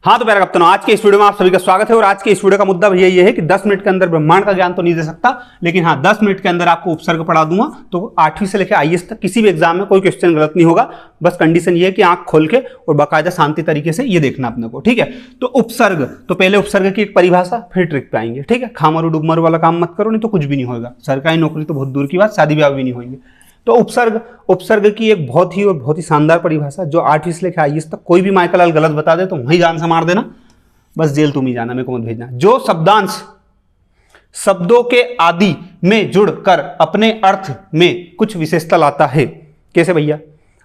हाँ तो प्यारे कप्तानों, आज के इस वीडियो में आप सभी का स्वागत है। और आज के इस वीडियो का मुद्दा भैया ये है कि 10 मिनट के अंदर ब्रह्मांड का ज्ञान तो नहीं दे सकता, लेकिन हाँ 10 मिनट के अंदर आपको उपसर्ग पढ़ा दूंगा। तो 8वीं से लेकर IAS तक किसी भी एग्जाम में कोई क्वेश्चन गलत नहीं होगा। बस कंडीशन ये है कि आंख खोल के और बाकायदा शांति तरीके से ये देखना अपने को, ठीक है। तो उपसर्ग, तो पहले उपसर्ग की एक परिभाषा, फिर ट्रिक पे आएंगे, ठीक है। खामरू डुबमरू वाला काम मत करो, नहीं तो कुछ भी नहीं होगा। सरकारी नौकरी तो बहुत दूर की बात, शादी ब्याह भी नहीं होंगे। तो उपसर्ग की एक बहुत ही शानदार परिभाषा, जो 8वीं से लेकर IAS तक कोई भी माइकल गलत बता दे तो वहीं जान से मार देना, बस जेल तुम ही जाना, मेरे को मत भेजना। जो शब्दांश शब्दों के आदि में जुड़कर अपने अर्थ में कुछ विशेषता लाता है। कैसे भैया?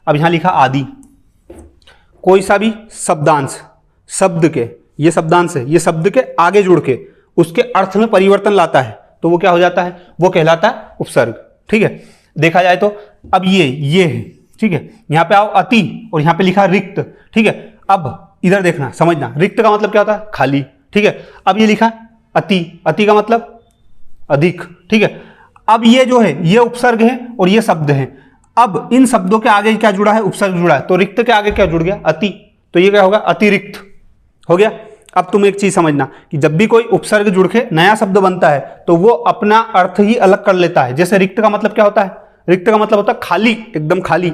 अब यहां लिखा आदि, कोई सा भी शब्दांश शब्द के, ये शब्दांश है, ये शब्द के आगे जुड़ के उसके अर्थ में परिवर्तन लाता है, तो वो क्या हो जाता है? वो कहलाता है उपसर्ग, ठीक है। देखा जाए तो अब ये है, ठीक है। यहां पे आओ अति, और यहां पे लिखा रिक्त, ठीक है। अब इधर देखना, समझना, रिक्त का मतलब क्या होता है? खाली, ठीक है। अब ये लिखा अति, अति का मतलब अधिक, ठीक है। अब ये जो है ये उपसर्ग है और ये शब्द है। अब इन शब्दों के आगे क्या जुड़ा है? उपसर्ग जुड़ा है। तो रिक्त के आगे क्या जुड़ गया? अति, तो ये क्या होगा? अतिरिक्त हो गया। अब तुम एक चीज समझना कि जब भी कोई उपसर्ग जुड़ के नया शब्द बनता है तो वो अपना अर्थ ही अलग कर लेता है। जैसे रिक्त का मतलब क्या होता है? रिक्त का मतलब होता है खाली, एकदम खाली,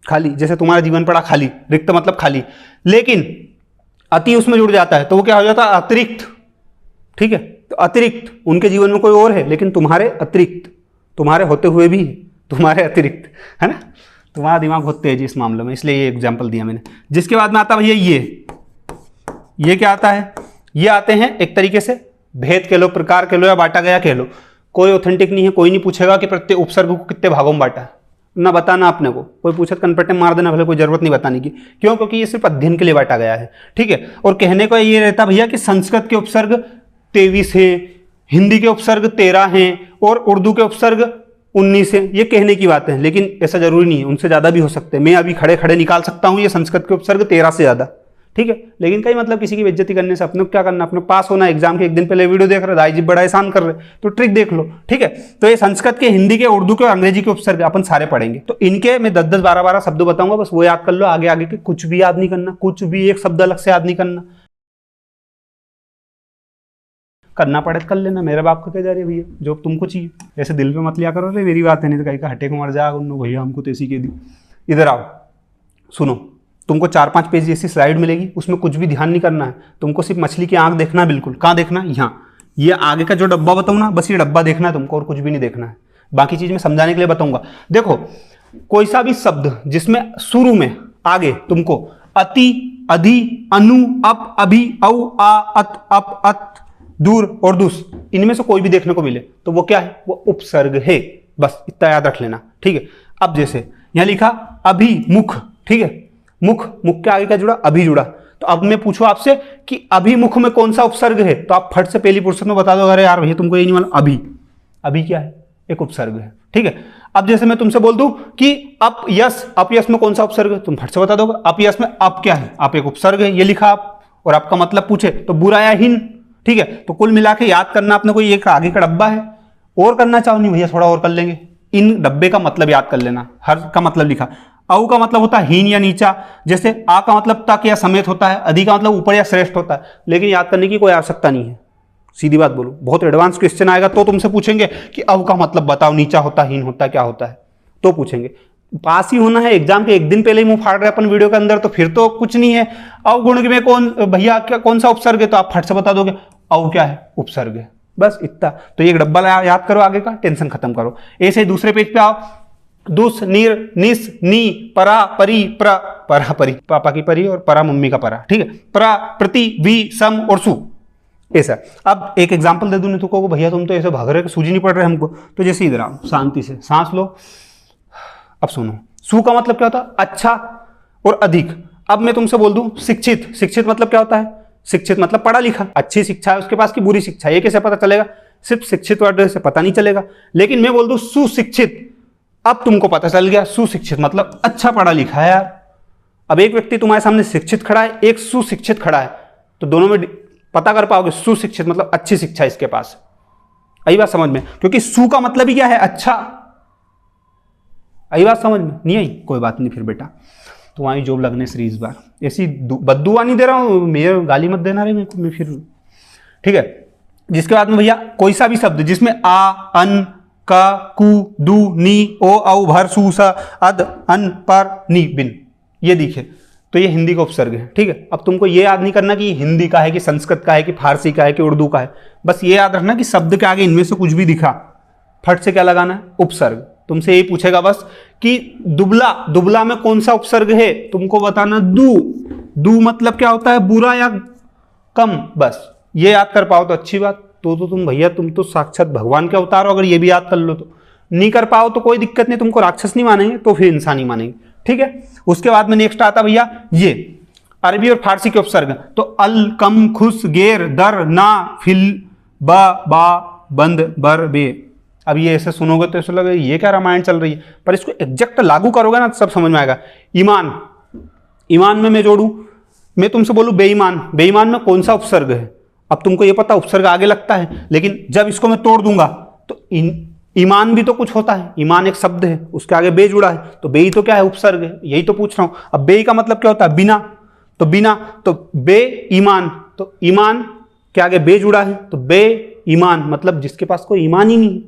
खाली। जैसे तुम्हारा जीवन पड़ा खाली, रिक्त मतलब खाली। लेकिन अति उसमें जुड़ जाता है तो वो क्या हो जाता है? अतिरिक्त, ठीक है। तो अतिरिक्त, उनके जीवन में कोई और है लेकिन तुम्हारे अतिरिक्त, तुम्हारे होते हुए भी तुम्हारे अतिरिक्त, है ना। तुम्हारा दिमाग बहुत तेज है इस मामले में, इसलिए ये एग्जाम्पल दिया मैंने। जिसके बाद में आता भैया ये क्या आता है? ये आते हैं एक तरीके से भेद कह लो, प्रकार कह लो, या बांटा गया कह लो। कोई ऑथेंटिक नहीं है, कोई नहीं पूछेगा कि प्रत्येक उपसर्ग को कितने भागों में बांटा है, ना बताना अपने को। कोई पूछे कनपट्टे मार देना, भले कोई जरूरत नहीं बताने की। क्यों? क्योंकि ये सिर्फ अध्ययन के लिए बांटा गया है, ठीक है। और कहने को ये रहता भैया कि संस्कृत के उपसर्ग 23 हैं, हिंदी के उपसर्ग 13 हैं और उर्दू के उपसर्ग 19 हैं। ये कहने की बात है, लेकिन ऐसा जरूरी नहीं है, उनसे ज्यादा भी हो सकते हैं। मैं अभी खड़े खड़े निकाल सकता हूं ये संस्कृत के उपसर्ग 13 से ज्यादा, ठीक है। लेकिन कई मतलब किसी की बेइज्जती करने से अपने को क्या करना? अपने पास होना। एग्जाम के एक दिन पहले वीडियो देख रहे, दाई जी बड़ा एहसान कर रहे, तो ट्रिक देख लो, ठीक है। तो ये संस्कृत के, हिंदी के, उर्दू के और अंग्रेजी के उपसर्ग अपन सारे पढ़ेंगे। तो इनके मैं 10-10, 12-12 शब्द बताऊंगा, बस वो याद कर लो। आगे आगे के कुछ भी याद नहीं करना, कुछ भी एक शब्द अलग से याद नहीं करना पड़े कर लेना। मेरे बाप को क्या जा रही है भैया, जो तुमको चाहिए। ऐसे दिल पे मत लिया करो, रे मेरी बात है, नहीं तो कहीं का हटे को मर जाएगा उन भैया हमको तो ऐसी कह दी। इधर आओ, सुनो, तुमको 4-5 पेज जैसी स्लाइड मिलेगी, उसमें कुछ भी ध्यान नहीं करना है। तुमको सिर्फ मछली की आंख देखना है, बिल्कुल। कहाँ देखना? यहाँ, ये आगे का जो डब्बा बताऊँ ना, बस ये डब्बा देखना है तुमको, और कुछ भी नहीं देखना है। बाकी चीज मैं समझाने के लिए बताऊंगा। देखो, कोई सा भी शब्द जिसमें शुरू में आगे तुमको अति, अधि, अनु, अप, अभि, औ, आ, अत, अप, अत, दूर और दुस, इनमें से कोई भी देखने को मिले तो वो क्या है? वो उपसर्ग है। बस इतना याद रख लेना, ठीक है। अब जैसे यहां लिखा अभिमुख, ठीक है। मुख, मुख के आगे क्या जुड़ा? अभी जुड़ा। तो अब मैं पूछूं आपसे कि अभिमुख में कौन सा उपसर्ग है, तो आप फट से पहली फुर्सत में बता दो, अरे यार भैया तुमको ये नहीं मालूम। अभी, अभी क्या है? एक उपसर्ग है, ठीक है। अब जैसे मैं तुमसे बोल दूं कि अपयश, अपयश में कौन सा उपसर्ग है, तुम फट से बता दोगे। अपयश में अप क्या है? आप एक उपसर्ग है, ये लिखा आप, और आपका मतलब पूछे तो बुरा या हीन, ठीक है। तो कुल मिला के याद करना अपने को, ये आगे का डब्बा है। और करना चाहो नहीं भैया, थोड़ा और कर लेंगे। इन डब्बे का मतलब याद कर लेना, हर का मतलब लिखा। औ का मतलब होता है हीन या नीचा, जैसे आ का मतलब तक या समेत होता है, अधि का मतलब ऊपर या श्रेष्ठ होता है। लेकिन याद करने की कोई आवश्यकता नहीं है, सीधी बात बोलो। बहुत एडवांस क्वेश्चन आएगा तो तुमसे पूछेंगे कि औ का मतलब बताओ, नीचा होता है, हीन होता है, क्या होता है, तो पूछेंगे। पास ही होना है, एग्जाम के एक दिन पहले ही मुंह फाड़ रहे अपन वीडियो के अंदर, तो फिर तो कुछ नहीं है। अवगुण में कौन भैया, क्या कौन सा उपसर्ग है, तो आप फट से बता दोगे औ क्या है? उपसर्ग है, बस इतना। तो ये डब्बा याद करो, आगे का टेंशन खत्म करो। ऐसे ही दूसरे पेज पे आओ। दुस, निर, निस, नी, परा, परी, प्र, परा, परी, पापा की परी और परा मम्मी का परा, ठीक है। प्रा, प्रति, वी, सम और सु, ऐसा। अब एक एग्जांपल दे दूं नहीं तो भैया तुम तो ऐसे भाग रहे, सूझी नहीं पड़ रहे हमको। तो जैसे इधर आओ, शांति से सांस लो। अब सुनो, सु का मतलब क्या होता है? अच्छा और अधिक। अब मैं तुमसे बोल दूं शिक्षित, शिक्षित मतलब क्या होता है? शिक्षित मतलब पढ़ा लिखा। अच्छी शिक्षा है उसके पास की बुरी शिक्षा, ये कैसे पता चलेगा? सिर्फ शिक्षित वर्ड से पता नहीं चलेगा। लेकिन मैं बोल दूं सुशिक्षित, अब तुमको पता चल गया सुशिक्षित मतलब अच्छा पढ़ा लिखा है यार। अब एक व्यक्ति तुम्हारे सामने शिक्षित खड़ा है, एक सुशिक्षित खड़ा है, तो दोनों में पता कर पाओगे सुशिक्षित मतलब अच्छी शिक्षा इसके पास। आई बात समझ में? क्योंकि सु का मतलब ही क्या है? अच्छा। आई बात समझ में नहीं आई? कोई बात नहीं फिर बेटा। तो वहाँ जॉब लगने से इस बार। ऐसी बद्दुआ नहीं दे रहा हूँ, मेरे गाली मत देना रे मेरे को, मैं फिर ठीक है। जिसके बाद में भैया कोई सा भी शब्द जिसमें आ, अन, का, कु, दू, नी, ओ, औ, भर, सु, सा, अद, अन, पर, नी, बिन ये दिखे तो ये हिंदी का उपसर्ग है। ठीक है, अब तुमको ये याद नहीं करना कि हिंदी का है कि संस्कृत का है कि फारसी का है कि उर्दू का है, बस ये याद रखना कि शब्द के आगे इनमें से कुछ भी दिखा फट से क्या लगाना है, उपसर्ग। तुमसे यही पूछेगा बस कि दुबला, दुबला में कौन सा उपसर्ग है, तुमको बताना दू। दू मतलब क्या होता है, बुरा या कम, बस ये याद कर पाओ तो अच्छी बात। तो तुम भैया तुम तो साक्षात भगवान के अवतार हो, अगर ये भी याद कर लो तो। नहीं कर पाओ तो कोई दिक्कत नहीं, तुमको राक्षस नहीं मानेंगे तो फिर इंसान ही मानेंगे। ठीक है, उसके बाद में नेक्स्ट आता भैया ये अरबी और फारसी के उपसर्ग। तो अल, कम, खुश, गेर, दर, ना, फिल, बा, बंद, बर, बे। अब ये ऐसे सुनोगे तो ऐसा लगेगा ये क्या रामायण चल रही है, पर इसको एग्जैक्ट लागू करोगे ना तो सब समझ में आएगा। ईमान, ईमान में मैं जोड़ू, मैं तुमसे बोलूं बेईमान, बेईमान में कौन सा उपसर्ग है। अब तुमको ये पता उपसर्ग आगे लगता है, लेकिन जब इसको मैं तोड़ दूंगा तो ईमान भी तो कुछ होता है। ईमान एक शब्द है, उसके आगे बे जुड़ा है, तो बे ही तो क्या है, उपसर्ग है। यही तो पूछ रहा हूं। अब बे का मतलब क्या होता है, बिना, तो बिना, तो बे ईमान, तो ईमान के आगे बे जुड़ा है, तो बे ईमान मतलब जिसके पास कोई ईमान ही नहीं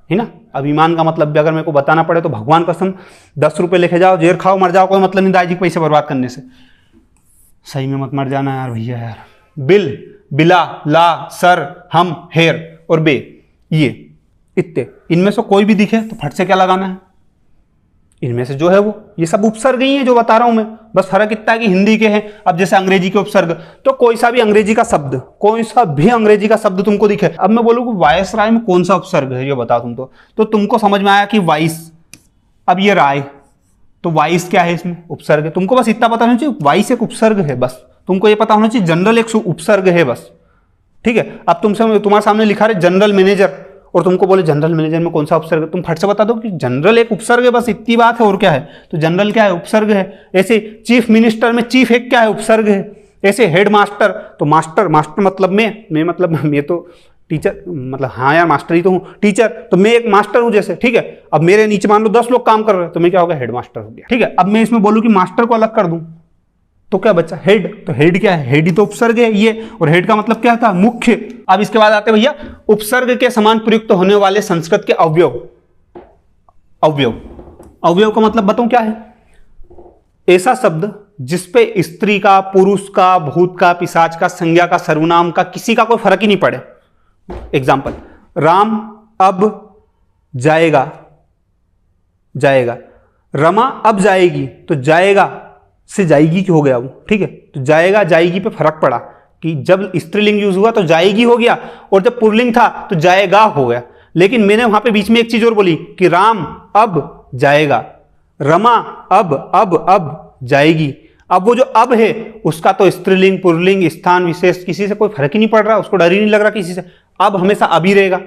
है ना। अब ईमान का मतलब भी अगर मेरे को बताना पड़े तो भगवान कसम 10 रुपए लेके जाओ, जेर खाओ, मर जाओ, कोई मतलब नहीं दाई जी पैसे बर्बाद करने से। सही में मत मर जाना यार भैया यार। बिल, बिला, ला, सर, हम, हेर और बे, ये इतने, इनमें से कोई भी दिखे तो फट से क्या लगाना है, इनमें से जो है वो, ये सब उपसर्ग ही है जो बता रहा हूं मैं। बस फर्क इतना है कि हिंदी के हैं। अब जैसे अंग्रेजी के उपसर्ग, तो कोई सा भी अंग्रेजी का शब्द, कोई सा भी अंग्रेजी का शब्द तुमको दिखे। अब मैं बोलूँ कि वायसराय में कौन सा उपसर्ग है ये बताओ तुम तो तुमको समझ में आया कि वाइस। अब ये राय, तो वाइस क्या है, इसमें उपसर्ग है। तुमको बस इतना पता होना चाहिए वाइस एक उपसर्ग है, बस तुमको ये पता होना चाहिए जनरल एक उपसर्ग है बस। ठीक है, अब तुमसे तुम्हारे सामने लिखा रहे जनरल मैनेजर, और तुमको बोले जनरल मैनेजर में कौन सा उपसर्ग है, तुम फट से बता दो कि जनरल एक उपसर्ग है, बस इतनी बात है। और क्या है, तो जनरल क्या है, उपसर्ग है। ऐसे चीफ मिनिस्टर में चीफ एक क्या है, उपसर्ग है। ऐसे हेड मास्टर, तो मास्टर, मास्टर मतलब मैं मतलब मैं तो टीचर, मतलब हाँ यार मास्टर ही तो हूँ, टीचर, तो मैं एक मास्टर हूँ जैसे। ठीक है, अब मेरे नीचे मान लो 10 लोग काम कर रहे हैं, तो मैं क्या हो गया, हेड मास्टर हो गया। ठीक है, अब मैं इसमें बोलूँ कि मास्टर को अलग कर दूं तो क्या बच्चा, हेड। तो हेड क्या है, हेड ही तो उपसर्ग है ये, और हेड का मतलब क्या था, मुख्य। अब इसके बाद आते भैया उपसर्ग के समान प्रयुक्त होने वाले संस्कृत के अवयव। अवयव, अवयव का मतलब बताऊं क्या है, ऐसा शब्द जिसपे स्त्री का, पुरुष का, भूत का, पिशाच का, संज्ञा का, सर्वनाम का, किसी का कोई फर्क ही नहीं पड़े। एग्जाम्पल, राम अब जाएगा, जाएगा। रमा अब जाएगी, तो जाएगा से जाएगी की हो गया वो। ठीक है, तो जाएगा जाएगी पे फर्क पड़ा कि जब स्त्रीलिंग यूज हुआ तो जाएगी हो गया, और जब पुल्लिंग था तो जाएगा हो गया। लेकिन मैंने वहां पे बीच में एक चीज और बोली कि राम अब जाएगा, रमा अब जाएगी। अब वो जो अब है उसका तो स्त्रीलिंग, पुल्लिंग, स्थान विशेष किसी से कोई फर्क ही नहीं पड़ रहा, उसको डर ही नहीं लग रहा किसी से। अब हमेशा अभी रहेगा,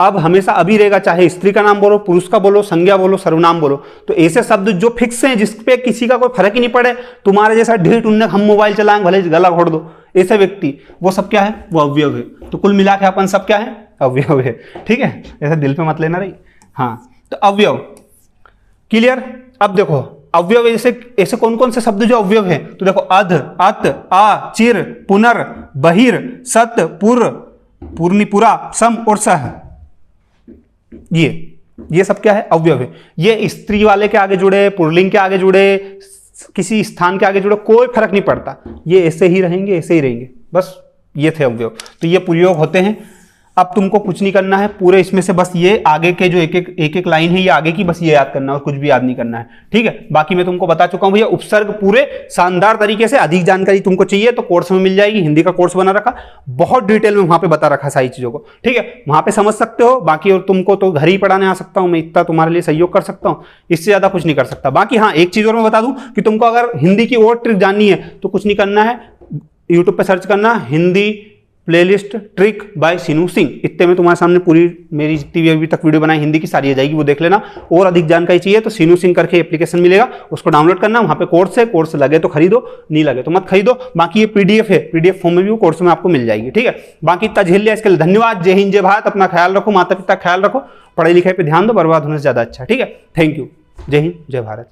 अब हमेशा अभी रहेगा, चाहे स्त्री का नाम बोलो, पुरुष का बोलो, संज्ञा बोलो, सर्वनाम बोलो। तो ऐसे शब्द जो फिक्स हैं, जिसपे किसी का कोई फर्क ही नहीं पड़े, तुम्हारे जैसा ढीठ उन्ने हम मोबाइल चलाएंगे भले गला घोड़ दो, ऐसे व्यक्ति, वो सब क्या है, वो अवयव है। तो कुल मिला के अपन सब क्या है, अवयव है। ठीक है, ऐसा दिल पे मत लेना रही। हाँ, तो अवयव क्लियर। अब देखो अवयव ऐसे कौन कौन से शब्द जो अवयव है, तो देखो अध, अत, आ, चिर, पुनर, बहिर, सत, पुर, पूर्णिपुरा, सम और सह, ये सब क्या है, अवयव है। ये स्त्री वाले के आगे जुड़े, पुल्लिंग के आगे जुड़े, किसी स्थान के आगे जुड़े, कोई फर्क नहीं पड़ता, ये ऐसे ही रहेंगे, ऐसे ही रहेंगे, बस ये थे अवयव। तो ये प्रयोग होते हैं। अब तुमको कुछ नहीं करना है पूरे इसमें से, बस ये आगे के जो एक एक लाइन है ये आगे की, बस ये याद करना है और कुछ भी याद नहीं करना है। ठीक है, बाकी मैं तुमको बता चुका हूं भैया उपसर्ग पूरे शानदार तरीके से। अधिक जानकारी तुमको चाहिए तो कोर्स में मिल जाएगी, हिंदी का कोर्स बना रखा, बहुत डिटेल में वहां पे बता रखा सारी चीजों को। ठीक है, वहां पे समझ सकते हो। बाकी और तुमको तो घर ही पढ़ाने आ सकता हूं मैं, इतना तुम्हारे लिए सहयोग कर सकता हूं, इससे ज्यादा कुछ नहीं कर सकता। बाकी हाँ, एक चीज और मैं बता दूं कि तुमको अगर हिंदी की और ट्रिक जाननी है तो कुछ नहीं करना है, यूट्यूब पे सर्च करना हिंदी प्लेलिस्ट ट्रिक बाय सीनू सिंह, इतने में तुम्हारे सामने पूरी मेरी जितनी भी अभी तक वीडियो बनाई हिंदी की सारी आ जाएगी, वो देख लेना। और अधिक जानकारी चाहिए तो सीनू सिंह करके एप्लीकेशन मिलेगा, उसको डाउनलोड करना, वहां पे कोर्स है, कोर्स लगे तो खरीदो, नहीं लगे तो मत खरीदो। बाकी ये पीडीएफ है, पीडीएफ फॉर्म में भी वो कोर्स में आपको मिल जाएगी। ठीक है, बाकी इतना झेल लिया, इसके लिए धन्यवाद। जय हिंद, जय भारत। अपना ख्याल रखो, माता पिता ख्याल रखो, पढ़ाई लिखाई पे ध्यान दो, बर्बाद होने से ज्यादा अच्छा। ठीक है, थैंक यू। जय हिंद, जय भारत।